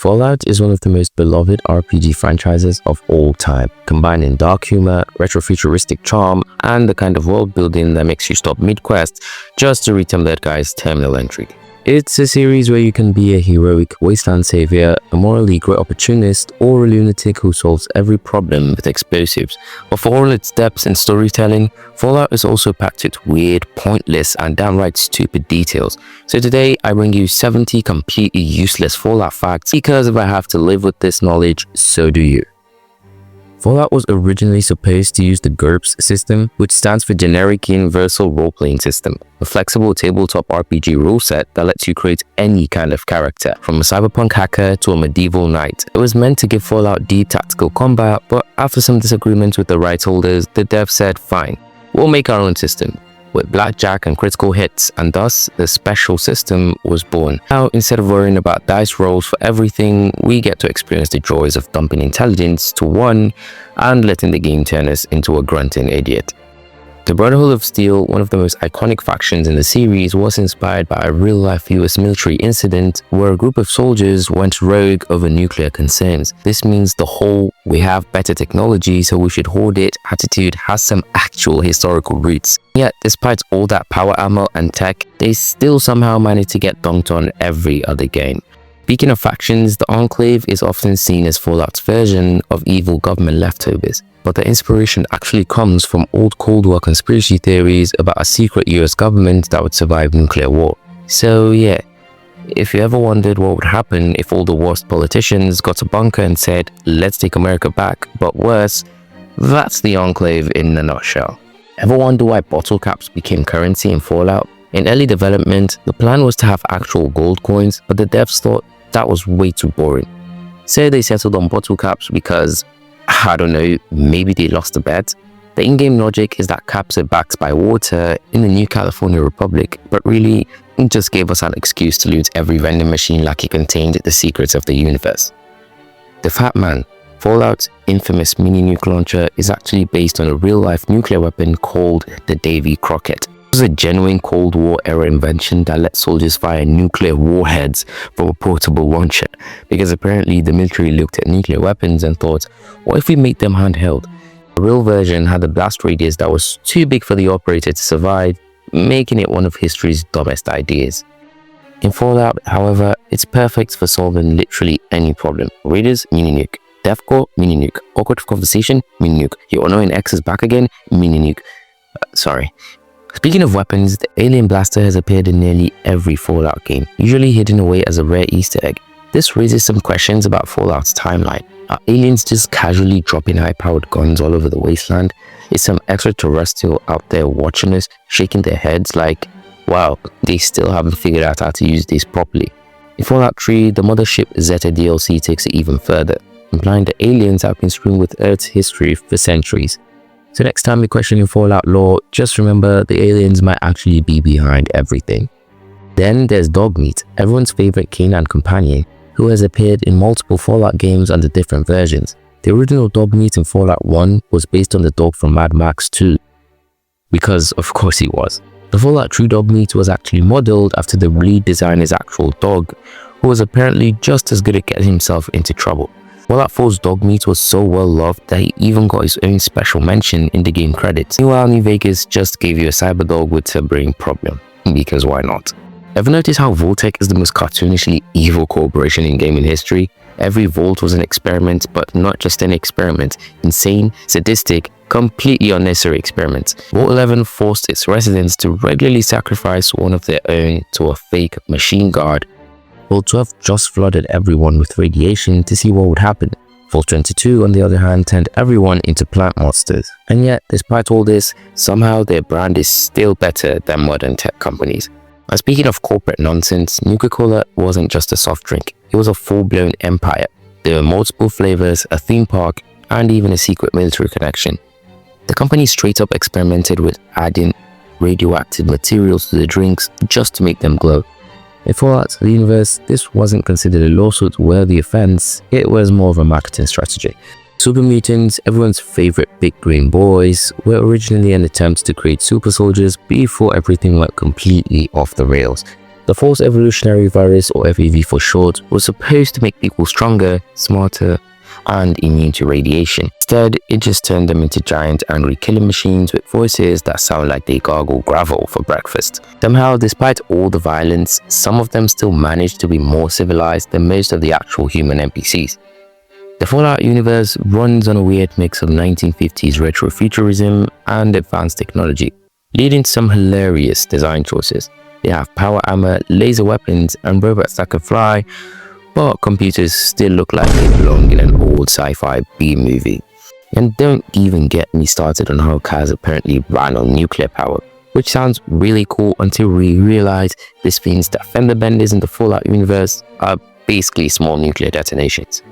Fallout is one of the most beloved RPG franchises of all time, combining dark humor, retro-futuristic charm, and the kind of world building that makes you stop mid-quest just to read some of that guy's terminal entry. It's a series where you can be a heroic wasteland savior, a morally great opportunist, or a lunatic who solves every problem with explosives. But for all its depth in storytelling, Fallout is also packed with weird, pointless, and downright stupid details. So today, I bring you 70 completely useless Fallout facts, because if I have to live with this knowledge, so do you. Fallout was originally supposed to use the GURPS system, which stands for Generic Universal Role-Playing System, a flexible tabletop RPG rule set that lets you create any kind of character, from a cyberpunk hacker to a medieval knight. It was meant to give Fallout deep tactical combat, but after some disagreements with the rights holders, the devs said, fine, we'll make our own system, with blackjack and critical hits, and thus the special system was born. Now, instead of worrying about dice rolls for everything, we get to experience the joys of dumping intelligence to one and letting the game turn us into a grunting idiot. The Brotherhood of Steel, one of the most iconic factions in the series, was inspired by a real-life US military incident where a group of soldiers went rogue over nuclear concerns. This means the whole "we have better technology so we should hoard it" attitude has some actual historical roots. Yet, despite all that power ammo and tech, they still somehow manage to get dunked on every other game. Speaking of factions, the Enclave is often seen as Fallout's version of evil government leftovers, but the inspiration actually comes from old Cold War conspiracy theories about a secret US government that would survive nuclear war. So yeah, if you ever wondered what would happen if all the worst politicians got a bunker and said, let's take America back, but worse, that's the Enclave in a nutshell. Ever wonder why bottle caps became currency in Fallout? In early development, the plan was to have actual gold coins, but the devs thought that was way too boring. So they settled on bottle caps because, I don't know, maybe they lost a bet. The in-game logic is that caps are backed by water in the new California Republic, but really, it just gave us an excuse to loot every vending machine like it contained the secrets of the universe. The Fat Man, Fallout's infamous mini-nuke launcher, is actually based on a real-life nuclear weapon called the Davy Crockett. It was a genuine Cold War era invention that let soldiers fire nuclear warheads from a portable launcher, because apparently the military looked at nuclear weapons and thought, what if we made them handheld? The real version had a blast radius that was too big for the operator to survive, making it one of history's dumbest ideas. In Fallout, however, it's perfect for solving literally any problem. Raiders, mini-nuke. Deathcore, mini-nuke. Awkward conversation, mini-nuke. Your annoying ex is back again, mini-nuke. Sorry. Speaking of weapons, the alien blaster has appeared in nearly every Fallout game, usually hidden away as a rare Easter egg. This raises some questions about Fallout's timeline. Are aliens just casually dropping high-powered guns all over the wasteland? Is some extraterrestrial out there watching us, shaking their heads like, wow, they still haven't figured out how to use this properly? In Fallout 3, the Mothership Zeta DLC takes it even further, implying that aliens have been screwing with Earth's history for centuries. So next time you question your Fallout lore, just remember the aliens might actually be behind everything. Then there's Dogmeat, everyone's favorite canine companion, who has appeared in multiple Fallout games under different versions. The original Dogmeat in Fallout 1 was based on the dog from Mad Max 2, because of course he was. The Fallout 3 Dogmeat was actually modeled after the lead designer's actual dog, who was apparently just as good at getting himself into trouble. Fallout 4's Dogmeat was so well loved that he even got his own special mention in the game credits. Meanwhile, New Vegas just gave you a cyberdog with a brain problem, because why not? Ever notice how Vault-Tec is the most cartoonishly evil corporation in gaming history? Every Vault was an experiment, but not just an experiment. Insane, sadistic, completely unnecessary experiments. Vault 11 forced its residents to regularly sacrifice one of their own to a fake machine guard. Vault 12 just flooded everyone with radiation to see what would happen. Vault 22, on the other hand, turned everyone into plant monsters. And yet, despite all this, somehow their brand is still better than modern tech companies. And speaking of corporate nonsense, Nuka-Cola wasn't just a soft drink. It was a full-blown empire. There were multiple flavors, a theme park, and even a secret military connection. The company straight up experimented with adding radioactive materials to the drinks just to make them glow. In Fallout the universe, this wasn't considered a lawsuit-worthy offense, it was more of a marketing strategy. Super Mutants, everyone's favorite big green boys, were originally an attempt to create super soldiers before everything went completely off the rails. The false evolutionary virus, or FEV for short, was supposed to make people stronger, smarter, and immune to radiation. Instead, it just turned them into giant angry killing machines with voices that sound like they gargle gravel for breakfast. Somehow, despite all the violence, some of them still managed to be more civilized than most of the actual human NPCs. The Fallout universe runs on a weird mix of 1950s retrofuturism and advanced technology, leading to some hilarious design choices. They have power armor, laser weapons, and robots that can fly, but computers still look like they belong in an old sci-fi B-movie. And don't even get me started on how cars apparently ran on nuclear power, which sounds really cool until we realize this means that fender benders in the Fallout universe are basically small nuclear detonations.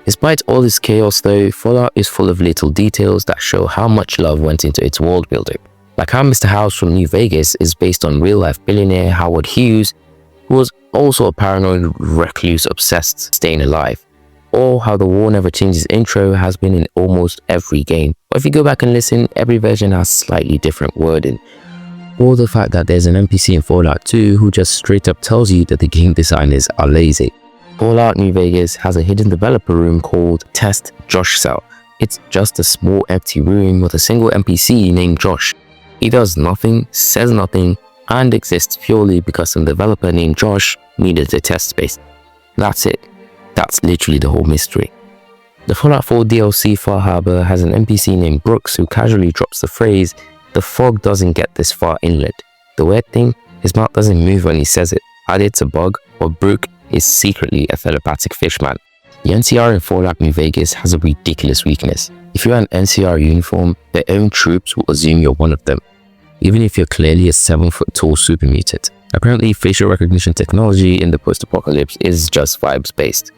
Despite all this chaos though, Fallout is full of little details that show how much love went into its world building. Like how Mr. House from New Vegas is based on real-life billionaire Howard Hughes, who was also a paranoid recluse obsessed with staying alive. Or how the War Never Changes intro has been in almost every game. But if you go back and listen, every version has slightly different wording. Or the fact that there's an NPC in Fallout 2 who just straight up tells you that the game designers are lazy. Fallout New Vegas has a hidden developer room called Test Josh Cell. It's just a small empty room with a single NPC named Josh. He does nothing, says nothing, and exists purely because some developer named Josh needed a test space. That's it. That's literally the whole mystery. The Fallout 4 DLC Far Harbor has an NPC named Brooks who casually drops the phrase, "The fog doesn't get this far inland." The weird thing, his mouth doesn't move when he says it. Either it's a bug, or Brooke is secretly a telepathic fishman. The NCR in Fallout New Vegas has a ridiculous weakness. If you're an NCR uniform, their own troops will assume you're one of them, even if you're clearly a 7-foot-tall super mutant. Apparently, facial recognition technology in the post-apocalypse is just vibes-based.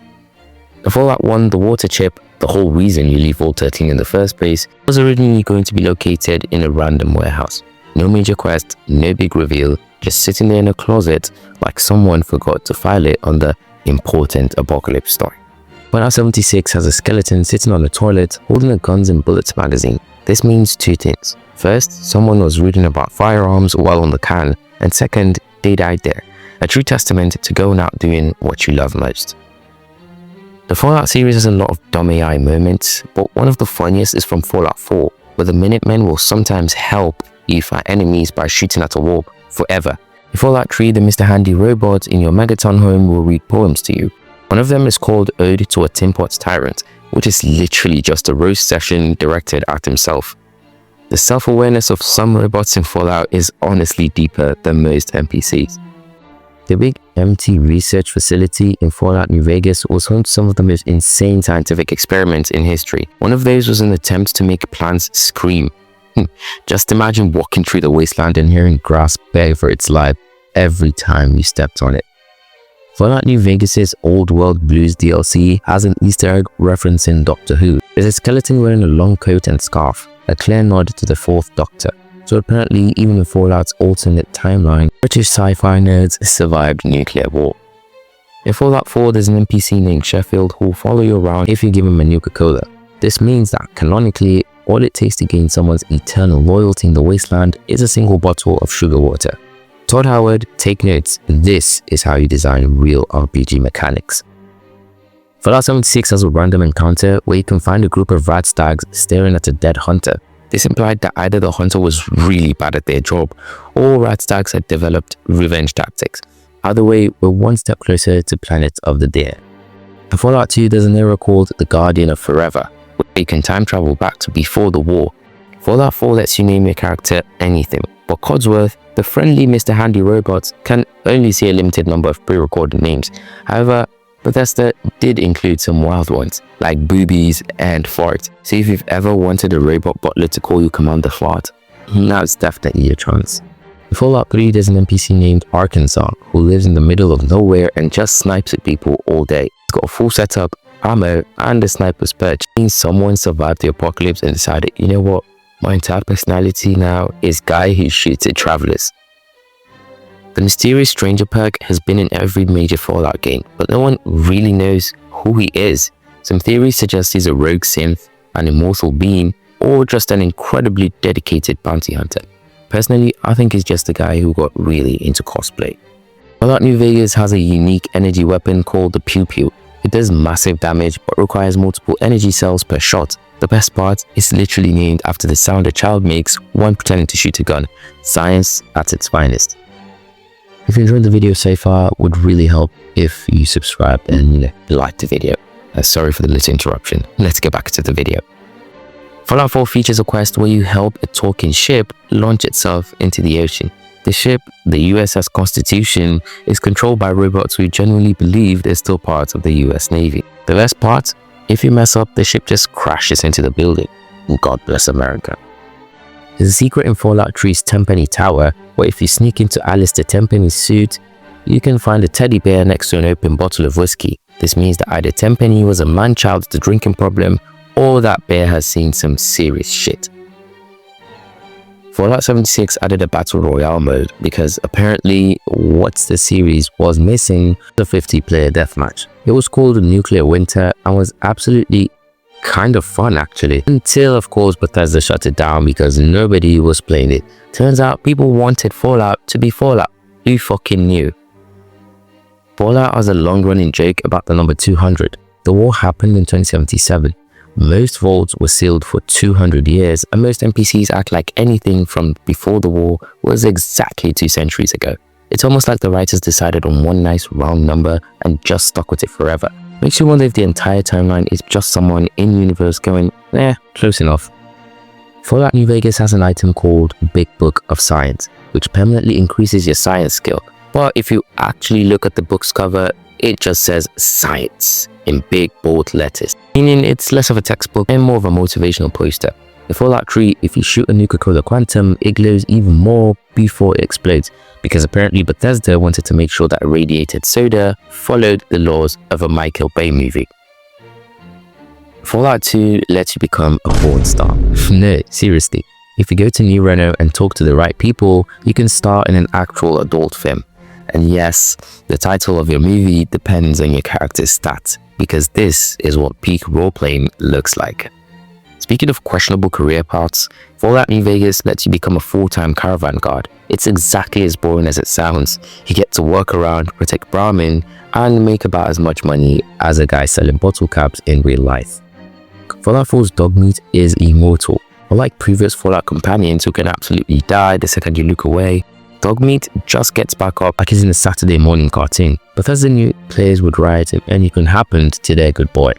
The Fallout 1, the water chip, the whole reason you leave Vault 13 in the first place, was originally going to be located in a random warehouse. No major quest, no big reveal, just sitting there in a closet like someone forgot to file it on the important apocalypse story. Fallout 76 has a skeleton sitting on the toilet holding a guns and bullets magazine. This means two things. First, someone was reading about firearms while on the can, and second, they died there. A true testament to going out doing what you love most. The Fallout series has a lot of dumb AI moments, but one of the funniest is from Fallout 4, where the Minutemen will sometimes help you fight enemies by shooting at a wall forever. In Fallout 3, the Mr. Handy robot in your Megaton home will read poems to you. One of them is called Ode to a Tin Pot Tyrant, which is literally just a roast session directed at himself. The self-awareness of some robots in Fallout is honestly deeper than most NPCs. The big empty research facility in Fallout New Vegas was home to some of the most insane scientific experiments in history. One of those was an attempt to make plants scream. Just imagine walking through the wasteland and hearing grass beg for its life every time you stepped on it. Fallout New Vegas' Old World Blues DLC has an Easter egg referencing Doctor Who. There's a skeleton wearing a long coat and scarf, a clear nod to the Fourth Doctor. So apparently, even in Fallout's alternate timeline, British sci-fi nerds survived nuclear war. In Fallout 4, there's an NPC named Sheffield who will follow you around if you give him a Nuka-Cola. This means that, canonically, all it takes to gain someone's eternal loyalty in the wasteland is a single bottle of sugar water. Todd Howard, take notes. This is how you design real RPG mechanics. Fallout 76 has a random encounter where you can find a group of rat stags staring at a dead hunter. This implied that either the hunter was really bad at their job, or rat stags had developed revenge tactics. Either way, we're one step closer to Planet of the Deer. In Fallout 2, there's an area called the Guardian of Forever, where you can time travel back to before the war. Fallout 4 lets you name your character anything, but Codsworth, the friendly Mr. Handy robot, can only see a limited number of pre-recorded names. However, Bethesda did include some wild ones, like Boobies and Fart. So if you've ever wanted a robot butler to call you Commander Fart, now it's definitely your chance. In Fallout 3, there's an NPC named Arkansas, who lives in the middle of nowhere and just snipes at people all day. He's got a full setup, ammo, and a sniper's perch. It means someone survived the apocalypse and decided, you know what, my entire personality now is guy who shoots at travelers. The mysterious stranger perk has been in every major Fallout game, but no one really knows who he is. Some theories suggest he's a rogue synth, an immortal being, or just an incredibly dedicated bounty hunter. Personally, I think he's just a guy who got really into cosplay. Fallout New Vegas has a unique energy weapon called the Pew Pew. It does massive damage but requires multiple energy cells per shot. The best part is literally named after the sound a child makes when pretending to shoot a gun. Science at its finest. If you enjoyed the video so far, it would really help if you subscribed and liked the video. Sorry for the little interruption. Let's get back to the video. Fallout 4 features a quest where you help a talking ship launch itself into the ocean. The ship, the USS Constitution, is controlled by robots who genuinely believe they're still part of the US Navy. The best part? If you mess up, the ship just crashes into the building. God bless America. There's a secret in Fallout 3's Tenpenny Tower where if you sneak into Alistair Tenpenny's suit, you can find a teddy bear next to an open bottle of whiskey. This means that either Tenpenny was a man-child with a drinking problem or that bear has seen some serious shit. Fallout 76 added a Battle Royale mode because apparently what the series was missing was a 50-player deathmatch. It was called Nuclear Winter and was absolutely kind of fun actually, until of course Bethesda shut it down because nobody was playing it. Turns out people wanted Fallout to be Fallout. Who fucking knew? Fallout has a long-running joke about the number 200. The war happened in 2077. Most vaults were sealed for 200 years and most NPCs act like anything from before the war was exactly 2 centuries ago. It's almost like the writers decided on one nice round number and just stuck with it forever. Makes you wonder if the entire timeline is just someone in-universe going, close enough. Fallout New Vegas has an item called Big Book of Science, which permanently increases your science skill. But if you actually look at the book's cover, it just says science in big bold letters, meaning it's less of a textbook and more of a motivational poster. In Fallout 3, if you shoot a Nuka-Cola Quantum, it glows even more before it explodes, because apparently Bethesda wanted to make sure that irradiated soda followed the laws of a Michael Bay movie. Fallout 2 lets you become a porn star. No, seriously. If you go to New Reno and talk to the right people, you can star in an actual adult film. And yes, the title of your movie depends on your character's stats, because this is what peak roleplaying looks like. Speaking of questionable career paths, Fallout New Vegas lets you become a full-time caravan guard. It's exactly as boring as it sounds. You get to work around, protect Brahmin, and make about as much money as a guy selling bottle caps in real life. Fallout 4's dog meat is immortal. Unlike previous Fallout companions who can absolutely die the second you look away, Dogmeat just gets back up like he's in a Saturday morning cartoon. Bethesda knew players would riot if anything happened to their good boy.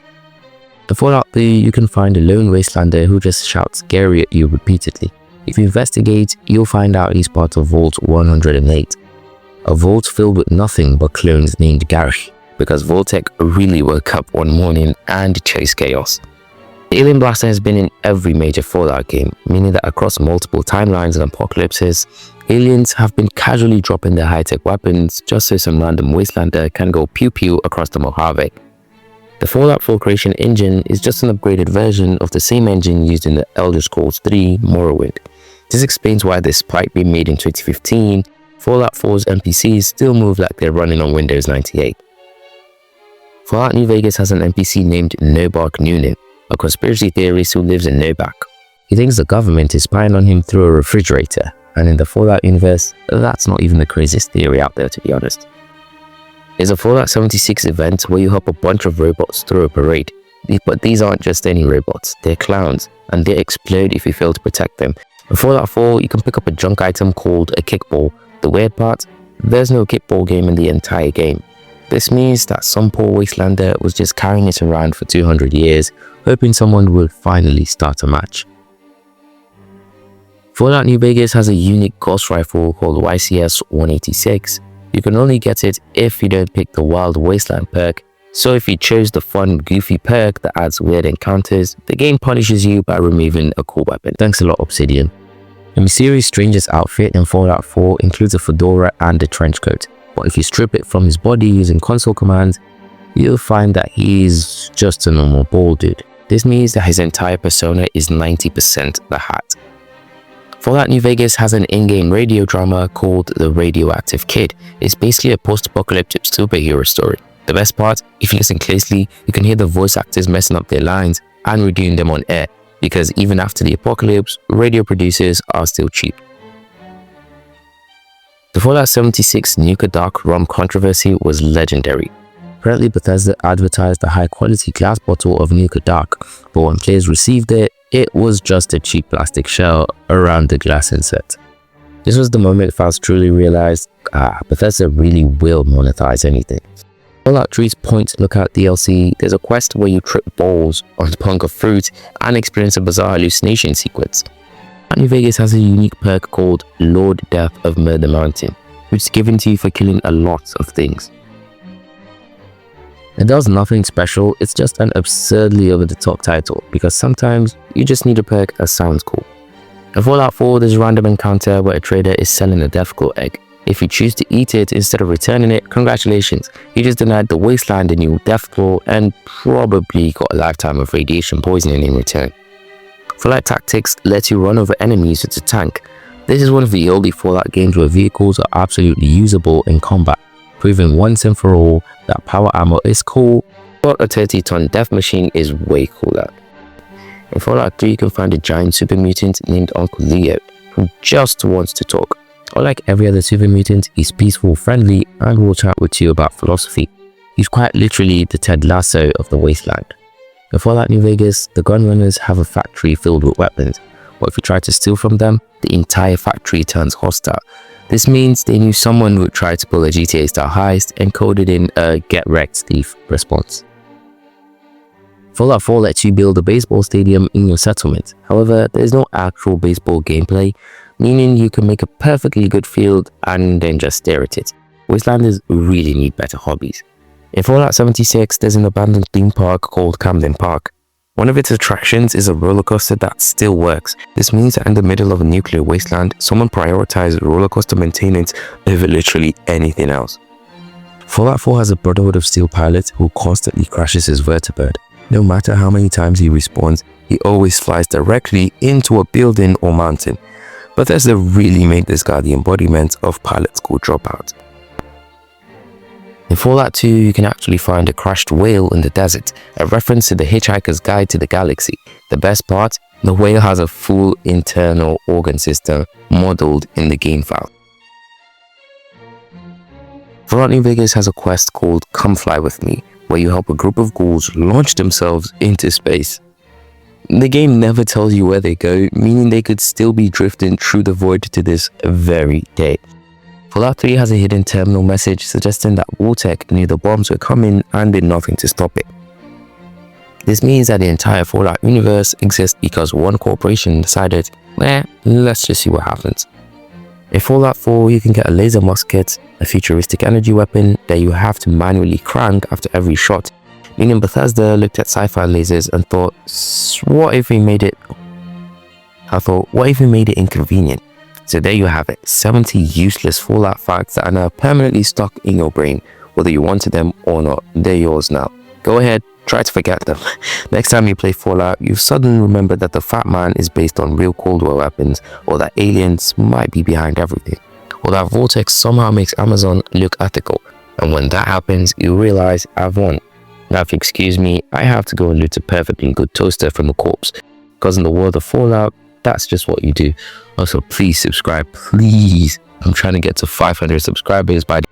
In Fallout 3, you can find a lone wastelander who just shouts Gary at you repeatedly. If you investigate, you'll find out he's part of Vault 108. A vault filled with nothing but clones named Gary, because Vault-Tec really woke up one morning and chose chaos. The Alien Blaster has been in every major Fallout game, meaning that across multiple timelines and apocalypses, aliens have been casually dropping their high-tech weapons just so some random wastelander can go pew-pew across the Mojave. The Fallout 4 creation engine is just an upgraded version of the same engine used in the Elder Scrolls 3 Morrowind. This explains why, despite being made in 2015, Fallout 4's NPCs still move like they're running on Windows 98. Fallout New Vegas has an NPC named Nobark Noonan, a conspiracy theorist who lives in Novak. He thinks the government is spying on him through a refrigerator, and in the Fallout universe, that's not even the craziest theory out there, to be honest. There's a Fallout 76 event where you help a bunch of robots through a parade. But these aren't just any robots, they're clowns, and they explode if you fail to protect them. In Fallout 4, you can pick up a junk item called a kickball. The weird part? There's no kickball game in the entire game. This means that some poor wastelander was just carrying it around for 200 years, hoping someone would finally start a match. Fallout New Vegas has a unique ghost rifle called YCS-186. You can only get it if you don't pick the Wild Wasteland perk, so if you chose the fun, goofy perk that adds weird encounters, the game punishes you by removing a cool weapon. Thanks a lot, Obsidian. The mysterious stranger's outfit in Fallout 4 includes a fedora and a trench coat, but if you strip it from his body using console commands, you'll find that he's just a normal bald dude. This means that his entire persona is 90% the hat. Fallout New Vegas has an in-game radio drama called The Radioactive Kid. It's basically a post-apocalyptic superhero story. The best part, if you listen closely, you can hear the voice actors messing up their lines and redoing them on air, because even after the apocalypse, radio producers are still cheap. The Fallout 76 Nuka Dark Rum controversy was legendary. Apparently, Bethesda advertised a high-quality glass bottle of Nuka Dark, but when players received it, it was just a cheap plastic shell around the glass insert. This was the moment fans truly realized, Bethesda really will monetize anything. Fallout 3's Point Lookout DLC, there's a quest where you trip balls on a punk of fruit and experience a bizarre hallucination sequence. New Vegas has a unique perk called Lord Death of Murder Mountain, which is given to you for killing a lot of things. It does nothing special, it's just an absurdly over-the-top title, because sometimes you just need a perk that sounds cool. In Fallout 4, there's a random encounter where a trader is selling a Deathclaw egg. If you choose to eat it instead of returning it, congratulations, you just denied the wasteland a new Deathclaw and probably got a lifetime of radiation poisoning in return. Fallout Tactics lets you run over enemies with a tank. This is one of the only Fallout games where vehicles are absolutely usable in combat, proving once and for all that power armor is cool, but a 30-ton death machine is way cooler. In Fallout 3, you can find a giant super mutant named Uncle Leo, who just wants to talk. Unlike every other super mutant, he's peaceful, friendly, and will chat with you about philosophy. He's quite literally the Ted Lasso of the wasteland. In Fallout New Vegas, the gunrunners have a factory filled with weapons, but if you try to steal from them, the entire factory turns hostile. This means they knew someone would try to pull a GTA-style heist and coded in a "get wrecked thief" response. Fallout 4 lets you build a baseball stadium in your settlement. However, there is no actual baseball gameplay, meaning you can make a perfectly good field and then just stare at it. Wastelanders really need better hobbies. In Fallout 76, there's an abandoned theme park called Camden Park. One of its attractions is a roller coaster that still works. This means that in the middle of a nuclear wasteland, someone prioritized roller coaster maintenance over literally anything else. Fallout 4 has a Brotherhood of Steel pilot who constantly crashes his vertibird. No matter how many times he respawns, he always flies directly into a building or mountain. Bethesda really made this guy the embodiment of pilot school dropout. In Fallout 2, you can actually find a crashed whale in the desert, a reference to the Hitchhiker's Guide to the Galaxy. The best part, the whale has a full internal organ system modeled in the game file. Fallout New Vegas has a quest called Come Fly With Me, where you help a group of ghouls launch themselves into space. The game never tells you where they go, meaning they could still be drifting through the void to this very day. Fallout 3 has a hidden terminal message suggesting that Wartech knew the bombs were coming and did nothing to stop it. This means that the entire Fallout universe exists because one corporation decided, let's just see what happens. In Fallout 4, you can get a laser musket, a futuristic energy weapon that you have to manually crank after every shot, meaning Bethesda looked at sci-fi lasers and thought, what if we made it inconvenient? So there you have it, 70 useless Fallout facts that are now permanently stuck in your brain. Whether you wanted them or not, they're yours now. Go ahead, try to forget them. Next time you play Fallout, you suddenly remember that the Fat Man is based on real Cold War weapons, or that aliens might be behind everything, or that Vortex somehow makes Amazon look ethical. And when that happens, you realize I've won. Now if you excuse me, I have to go and loot a perfectly good toaster from a corpse, because in the world of Fallout, that's just what you do. Also, please subscribe, please. I'm trying to get to 500 subscribers by the